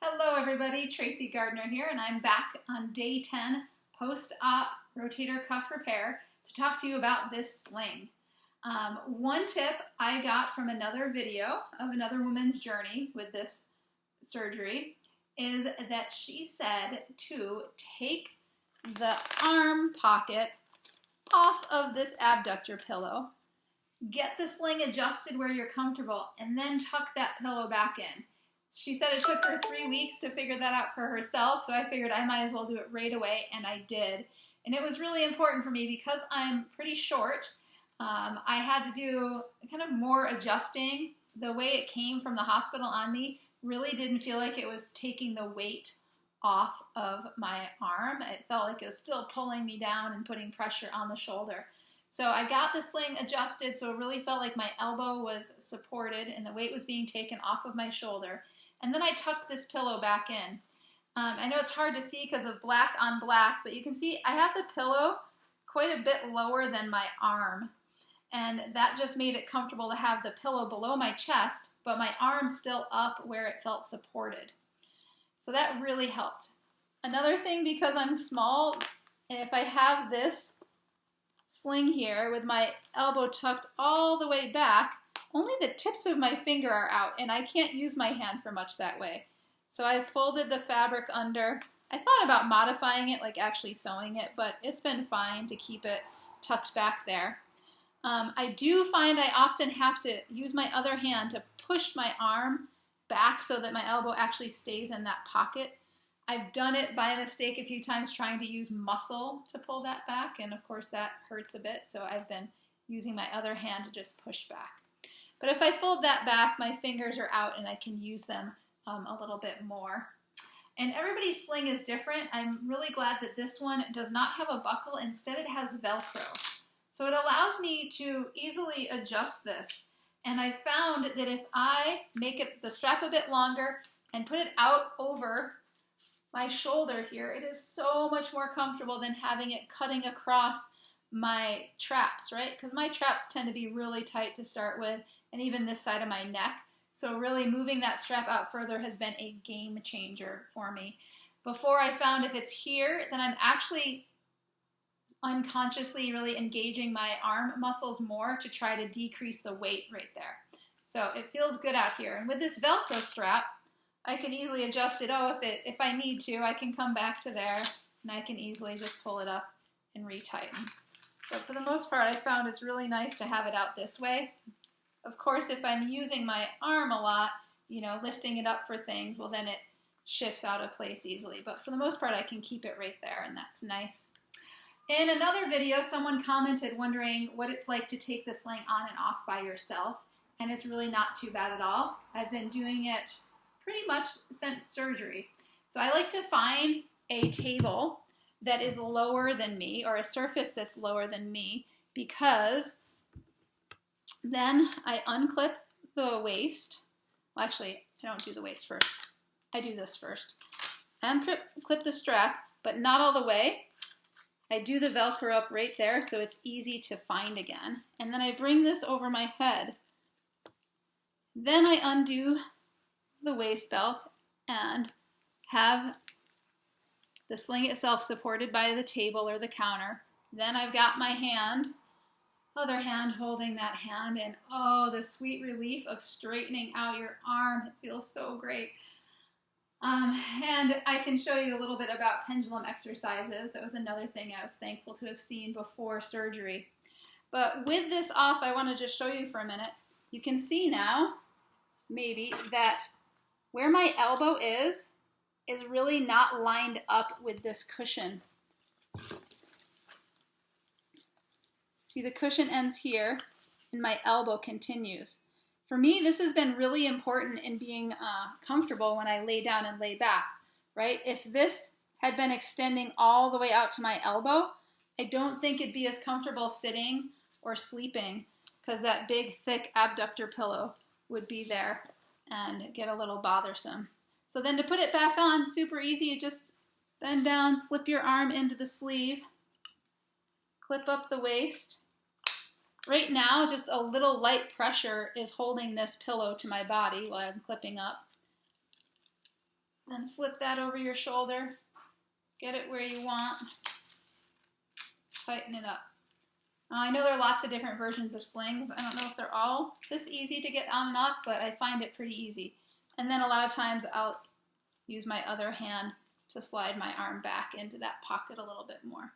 Hello everybody, Tracy Gardner here, and I'm back on day 10 post-op rotator cuff repair to talk to you about this sling. One tip I got from another video of another woman's journey with this surgery is that she said to take the arm pocket off of this abductor pillow, get the sling adjusted where you're comfortable, and then tuck that pillow back in. She said it took her 3 weeks to figure that out for herself, so I figured I might as well do it right away, and I did. And it was really important for me because I'm pretty short. I had to do kind of more adjusting. The way it came from the hospital on me really didn't feel like it was taking the weight off of my arm. It felt like it was still pulling me down and putting pressure on the shoulder. So I got the sling adjusted, so it really felt like my elbow was supported and the weight was being taken off of my shoulder. And then I tucked this pillow back in. I know it's hard to see because of black on black, but you can see I have the pillow quite a bit lower than my arm. And that just made it comfortable to have the pillow below my chest, but my arm still up where it felt supported. So that really helped. Another thing, because I'm small, and if I have this sling here with my elbow tucked all the way back, only the tips of my finger are out, and I can't use my hand for much that way. So I folded the fabric under. I thought about modifying it, like actually sewing it, but it's been fine to keep it tucked back there. I do find I often have to use my other hand to push my arm back so that my elbow actually stays in that pocket. I've done it by mistake a few times trying to use muscle to pull that back, and of course that hurts a bit, so I've been using my other hand to just push back. But if I fold that back, my fingers are out and I can use them a little bit more. And everybody's sling is different. I'm really glad that this one does not have a buckle. Instead, it has Velcro. So it allows me to easily adjust this. And I found that if I make the strap a bit longer and put it out over my shoulder here, it is so much more comfortable than having it cutting across my traps, right? Because my traps tend to be really tight to start with, and even this side of my neck. So really moving that strap out further has been a game changer for me. Before, I found if it's here, then I'm actually unconsciously really engaging my arm muscles more to try to decrease the weight right there. So it feels good out here. And with this Velcro strap, I can easily adjust it. If I need to, I can come back to there and I can easily just pull it up and retighten. But for the most part, I found it's really nice to have it out this way. Of course, if I'm using my arm a lot, lifting it up for things, well, then it shifts out of place easily. But for the most part, I can keep it right there, and that's nice. In another video, someone commented wondering what it's like to take the sling on and off by yourself, and it's really not too bad at all. I've been doing it pretty much since surgery. So I like to find a table that is lower than me, or a surface that's lower than me, because then I unclip the waist. Well, actually, I don't do the waist first. I do this first. I unclip the strap, but not all the way. I do the Velcro up right there so it's easy to find again. And then I bring this over my head. Then I undo the waist belt and have the sling itself supported by the table or the counter. Then I've got my other hand holding that hand, and oh, the sweet relief of straightening out your arm. It feels so great. And I can show you a little bit about pendulum exercises. That was another thing I was thankful to have seen before surgery. But with this off, I want to just show you for a minute. You can see now, maybe, that where my elbow is really not lined up with this cushion. See, the cushion ends here, and my elbow continues. For me, this has been really important in being comfortable when I lay down and lay back, right? If this had been extending all the way out to my elbow, I don't think it'd be as comfortable sitting or sleeping, because that big, thick abductor pillow would be there and get a little bothersome. So then to put it back on, super easy. You just bend down, slip your arm into the sleeve, clip up the waist. Right now, just a little light pressure is holding this pillow to my body while I'm clipping up. Then slip that over your shoulder. Get it where you want. Tighten it up. I know there are lots of different versions of slings. I don't know if they're all this easy to get on and off, but I find it pretty easy. And then a lot of times I'll use my other hand to slide my arm back into that pocket a little bit more.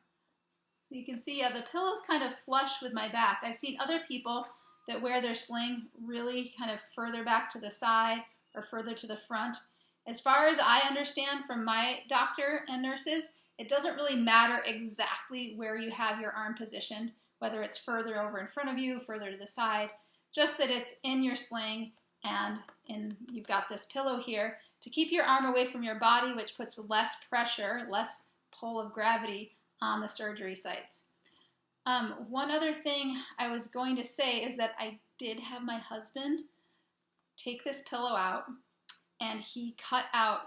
So you can see, the pillow's kind of flush with my back. I've seen other people that wear their sling really kind of further back to the side or further to the front. As far as I understand from my doctor and nurses, it doesn't really matter exactly where you have your arm positioned, whether it's further over in front of you, further to the side, just that it's in your sling and you've got this pillow here to keep your arm away from your body, which puts less pressure, less pull of gravity on the surgery sites. One other thing I was going to say is that I did have my husband take this pillow out, and he cut out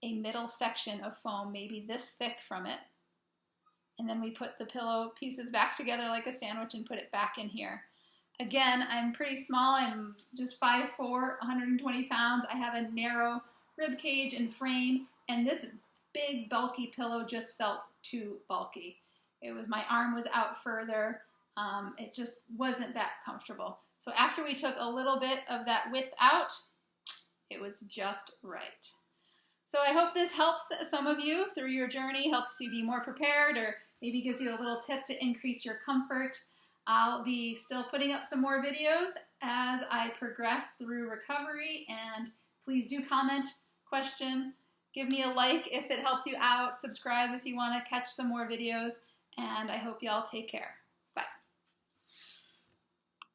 a middle section of foam, maybe this thick from it, and then we put the pillow pieces back together like a sandwich and put it back in here. Again, I'm pretty small. I'm just 5'4", 120 pounds. I have a narrow rib cage and frame, and this big bulky pillow just felt too bulky. My arm was out further. It just wasn't that comfortable. So after we took a little bit of that width out, it was just right. So I hope this helps some of you through your journey, helps you be more prepared, or maybe gives you a little tip to increase your comfort. I'll be still putting up some more videos as I progress through recovery, and please do comment, question, give me a like if it helped you out, subscribe if you want to catch some more videos, and I hope y'all take care.